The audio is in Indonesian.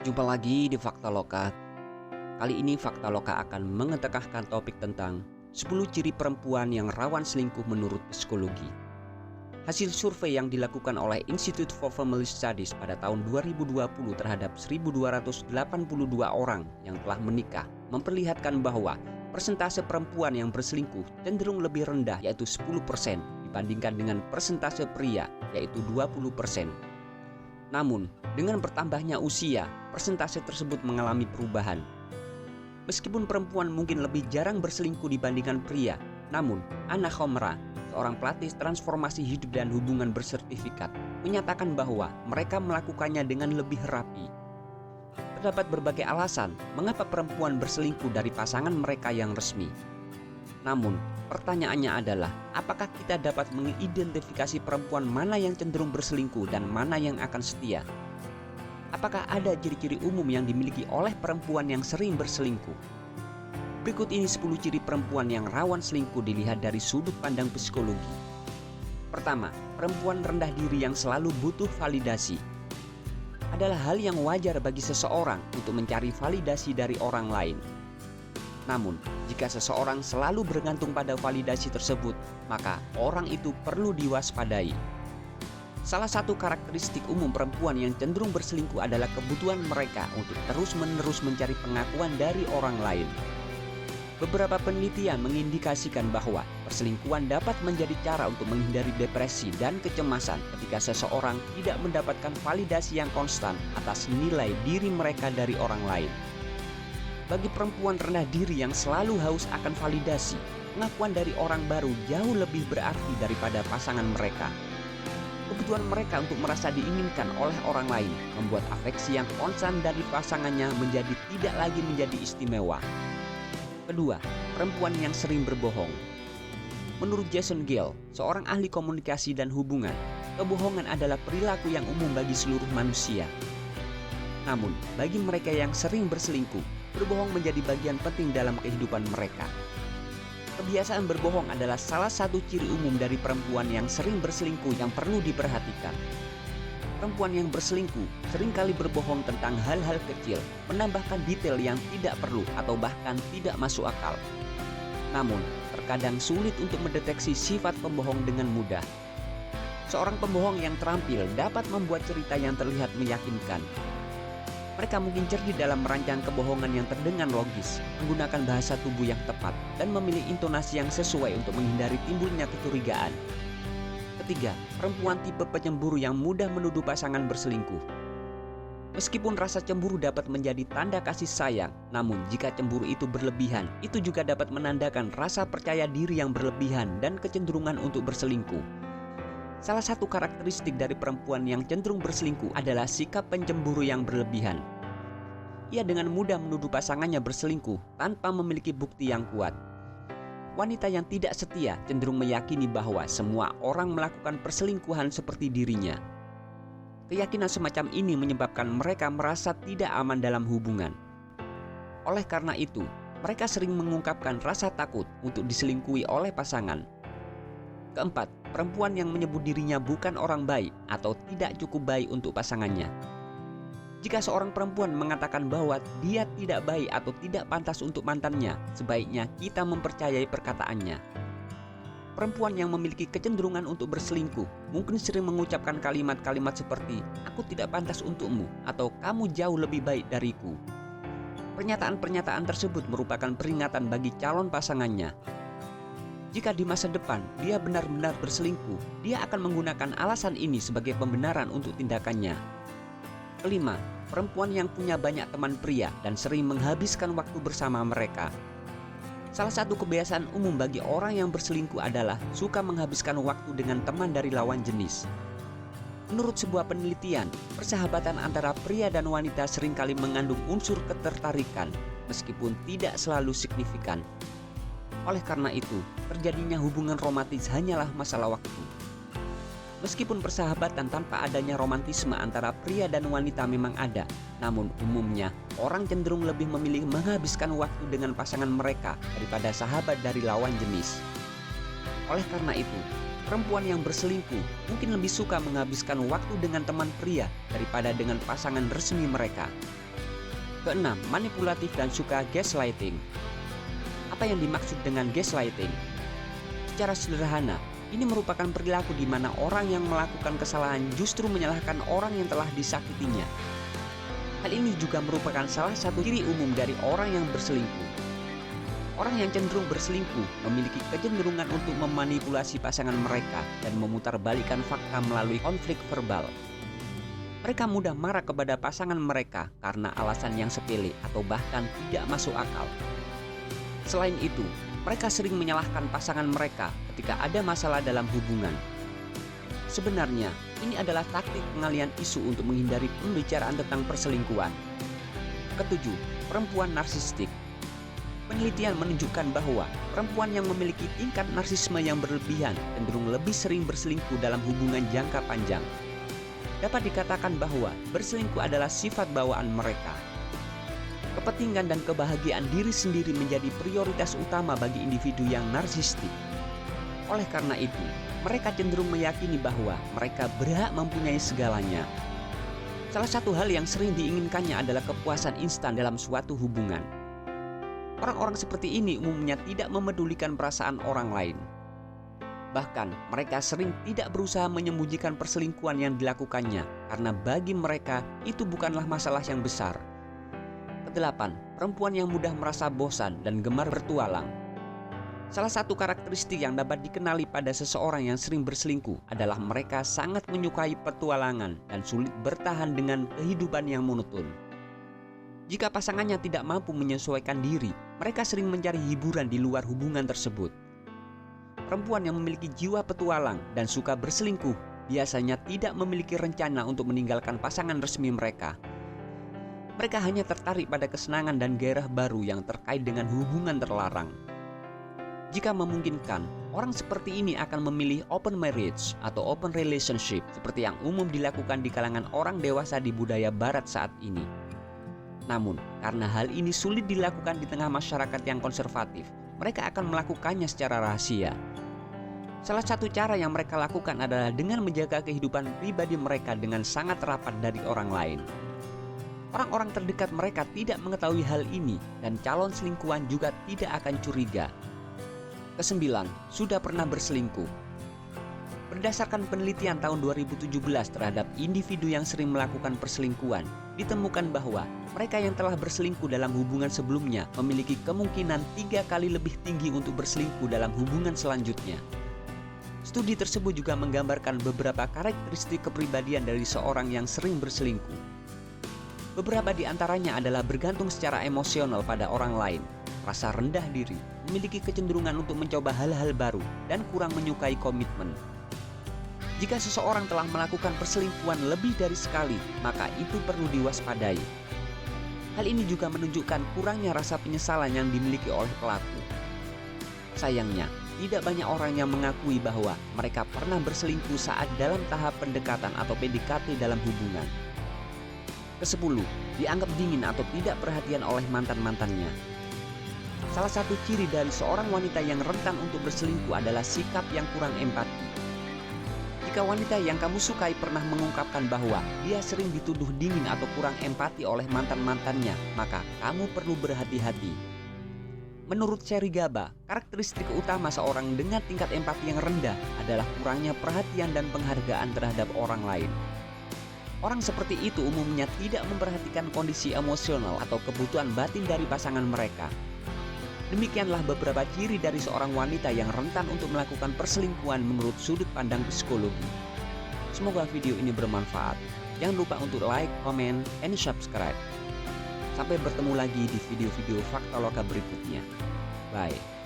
Jumpa lagi di Fakta Loka. Kali ini Fakta Loka akan mengetengahkan topik tentang 10 ciri perempuan yang rawan selingkuh menurut psikologi. Hasil survei yang dilakukan oleh Institute for Family Studies pada tahun 2020 terhadap 1.282 orang yang telah menikah memperlihatkan bahwa persentase perempuan yang berselingkuh cenderung lebih rendah, yaitu 10% dibandingkan dengan persentase pria, yaitu 20%. Namun, dengan bertambahnya usia, persentase tersebut mengalami perubahan. Meskipun perempuan mungkin lebih jarang berselingkuh dibandingkan pria, namun Anna Khomra, seorang pelatih transformasi hidup dan hubungan bersertifikat, menyatakan bahwa mereka melakukannya dengan lebih rapi. Terdapat berbagai alasan mengapa perempuan berselingkuh dari pasangan mereka yang resmi. Namun, pertanyaannya adalah, apakah kita dapat mengidentifikasi perempuan mana yang cenderung berselingkuh dan mana yang akan setia? Apakah ada ciri-ciri umum yang dimiliki oleh perempuan yang sering berselingkuh? Berikut ini 10 ciri perempuan yang rawan selingkuh dilihat dari sudut pandang psikologi. Pertama, perempuan rendah diri yang selalu butuh validasi. Adalah hal yang wajar bagi seseorang untuk mencari validasi dari orang lain. Namun, jika seseorang selalu bergantung pada validasi tersebut, maka orang itu perlu diwaspadai. Salah satu karakteristik umum perempuan yang cenderung berselingkuh adalah kebutuhan mereka untuk terus-menerus mencari pengakuan dari orang lain. Beberapa penelitian mengindikasikan bahwa perselingkuhan dapat menjadi cara untuk menghindari depresi dan kecemasan ketika seseorang tidak mendapatkan validasi yang konstan atas nilai diri mereka dari orang lain. Bagi perempuan rendah diri yang selalu haus akan validasi, pengakuan dari orang baru jauh lebih berarti daripada pasangan mereka. Kebutuhan mereka untuk merasa diinginkan oleh orang lain membuat afeksi yang konstan dari pasangannya menjadi tidak lagi menjadi istimewa. Kedua, perempuan yang sering berbohong. Menurut Jason Gale, seorang ahli komunikasi dan hubungan, kebohongan adalah perilaku yang umum bagi seluruh manusia. Namun, bagi mereka yang sering berselingkuh, berbohong menjadi bagian penting dalam kehidupan mereka. Kebiasaan berbohong adalah salah satu ciri umum dari perempuan yang sering berselingkuh yang perlu diperhatikan. Perempuan yang berselingkuh seringkali berbohong tentang hal-hal kecil, menambahkan detail yang tidak perlu atau bahkan tidak masuk akal. Namun, terkadang sulit untuk mendeteksi sifat pembohong dengan mudah. Seorang pembohong yang terampil dapat membuat cerita yang terlihat meyakinkan. Mereka mungkin cerdik dalam merancang kebohongan yang terdengar logis, menggunakan bahasa tubuh yang tepat, dan memilih intonasi yang sesuai untuk menghindari timbulnya kecurigaan. Ketiga, perempuan tipe pencemburu yang mudah menuduh pasangan berselingkuh. Meskipun rasa cemburu dapat menjadi tanda kasih sayang, namun jika cemburu itu berlebihan, itu juga dapat menandakan rasa percaya diri yang berlebihan dan kecenderungan untuk berselingkuh. Salah satu karakteristik dari perempuan yang cenderung berselingkuh adalah sikap pencemburu yang berlebihan. Ia dengan mudah menuduh pasangannya berselingkuh tanpa memiliki bukti yang kuat. Wanita yang tidak setia cenderung meyakini bahwa semua orang melakukan perselingkuhan seperti dirinya. Keyakinan semacam ini menyebabkan mereka merasa tidak aman dalam hubungan. Oleh karena itu, mereka sering mengungkapkan rasa takut untuk diselingkuhi oleh pasangan. Keempat, perempuan yang menyebut dirinya bukan orang baik atau tidak cukup baik untuk pasangannya. Jika seorang perempuan mengatakan bahwa dia tidak baik atau tidak pantas untuk mantannya, sebaiknya kita mempercayai perkataannya. Perempuan yang memiliki kecenderungan untuk berselingkuh mungkin sering mengucapkan kalimat-kalimat seperti "aku tidak pantas untukmu" atau "kamu jauh lebih baik dariku". Pernyataan-pernyataan tersebut merupakan peringatan bagi calon pasangannya. Jika di masa depan dia benar-benar berselingkuh, dia akan menggunakan alasan ini sebagai pembenaran untuk tindakannya. Kelima, perempuan yang punya banyak teman pria dan sering menghabiskan waktu bersama mereka. Salah satu kebiasaan umum bagi orang yang berselingkuh adalah suka menghabiskan waktu dengan teman dari lawan jenis. Menurut sebuah penelitian, persahabatan antara pria dan wanita seringkali mengandung unsur ketertarikan, meskipun tidak selalu signifikan. Oleh karena itu, terjadinya hubungan romantis hanyalah masalah waktu. Meskipun persahabatan tanpa adanya romantisme antara pria dan wanita memang ada, namun umumnya orang cenderung lebih memilih menghabiskan waktu dengan pasangan mereka daripada sahabat dari lawan jenis. Oleh karena itu, perempuan yang berselingkuh mungkin lebih suka menghabiskan waktu dengan teman pria daripada dengan pasangan resmi mereka. Keenam, manipulatif dan suka gaslighting. Apa yang dimaksud dengan gaslighting? Secara sederhana, ini merupakan perilaku di mana orang yang melakukan kesalahan justru menyalahkan orang yang telah disakitinya. Hal ini juga merupakan salah satu ciri umum dari orang yang berselingkuh. Orang yang cenderung berselingkuh memiliki kecenderungan untuk memanipulasi pasangan mereka dan memutarbalikkan fakta melalui konflik verbal. Mereka mudah marah kepada pasangan mereka karena alasan yang sepele atau bahkan tidak masuk akal. Selain itu, mereka sering menyalahkan pasangan mereka ketika ada masalah dalam hubungan. Sebenarnya, ini adalah taktik pengalian isu untuk menghindari pembicaraan tentang perselingkuhan. Ketujuh, perempuan narsistik. Penelitian menunjukkan bahwa perempuan yang memiliki tingkat narsisme yang berlebihan cenderung lebih sering berselingkuh dalam hubungan jangka panjang. Dapat dikatakan bahwa berselingkuh adalah sifat bawaan mereka. Kepentingan dan kebahagiaan diri sendiri menjadi prioritas utama bagi individu yang narsistik. Oleh karena itu, mereka cenderung meyakini bahwa mereka berhak mempunyai segalanya. Salah satu hal yang sering diinginkannya adalah kepuasan instan dalam suatu hubungan. Orang-orang seperti ini umumnya tidak memedulikan perasaan orang lain. Bahkan, mereka sering tidak berusaha menyembunyikan perselingkuhan yang dilakukannya karena bagi mereka itu bukanlah masalah yang besar. Kedelapan, perempuan yang mudah merasa bosan dan gemar bertualang. Salah satu karakteristik yang dapat dikenali pada seseorang yang sering berselingkuh adalah mereka sangat menyukai petualangan dan sulit bertahan dengan kehidupan yang monoton. Jika pasangannya tidak mampu menyesuaikan diri, mereka sering mencari hiburan di luar hubungan tersebut. Perempuan yang memiliki jiwa petualang dan suka berselingkuh biasanya tidak memiliki rencana untuk meninggalkan pasangan resmi mereka. Mereka hanya tertarik pada kesenangan dan gairah baru yang terkait dengan hubungan terlarang. Jika memungkinkan, orang seperti ini akan memilih open marriage atau open relationship seperti yang umum dilakukan di kalangan orang dewasa di budaya barat saat ini. Namun, karena hal ini sulit dilakukan di tengah masyarakat yang konservatif, mereka akan melakukannya secara rahasia. Salah satu cara yang mereka lakukan adalah dengan menjaga kehidupan pribadi mereka dengan sangat rapat dari orang lain. Orang-orang terdekat mereka tidak mengetahui hal ini dan calon selingkuhan juga tidak akan curiga. Kesembilan, sudah pernah berselingkuh. Berdasarkan penelitian tahun 2017 terhadap individu yang sering melakukan perselingkuhan, ditemukan bahwa mereka yang telah berselingkuh dalam hubungan sebelumnya memiliki kemungkinan 3 kali lebih tinggi untuk berselingkuh dalam hubungan selanjutnya. Studi tersebut juga menggambarkan beberapa karakteristik kepribadian dari seorang yang sering berselingkuh. Beberapa di antaranya adalah bergantung secara emosional pada orang lain, rasa rendah diri, memiliki kecenderungan untuk mencoba hal-hal baru, dan kurang menyukai komitmen. Jika seseorang telah melakukan perselingkuhan lebih dari sekali, maka itu perlu diwaspadai. Hal ini juga menunjukkan kurangnya rasa penyesalan yang dimiliki oleh pelaku. Sayangnya, tidak banyak orang yang mengakui bahwa mereka pernah berselingkuh saat dalam tahap pendekatan atau PDKT dalam hubungan. Kesepuluh, dianggap dingin atau tidak perhatian oleh mantan-mantannya. Salah satu ciri dari seorang wanita yang rentan untuk berselingkuh adalah sikap yang kurang empati. Jika wanita yang kamu sukai pernah mengungkapkan bahwa dia sering dituduh dingin atau kurang empati oleh mantan-mantannya, maka kamu perlu berhati-hati. Menurut Sherry Gaba, karakteristik utama seorang dengan tingkat empati yang rendah adalah kurangnya perhatian dan penghargaan terhadap orang lain. Orang seperti itu umumnya tidak memperhatikan kondisi emosional atau kebutuhan batin dari pasangan mereka. Demikianlah beberapa ciri dari seorang wanita yang rentan untuk melakukan perselingkuhan menurut sudut pandang psikologi. Semoga video ini bermanfaat. Jangan lupa untuk like, comment, and subscribe. Sampai bertemu lagi di video-video Fakta Loka berikutnya. Bye.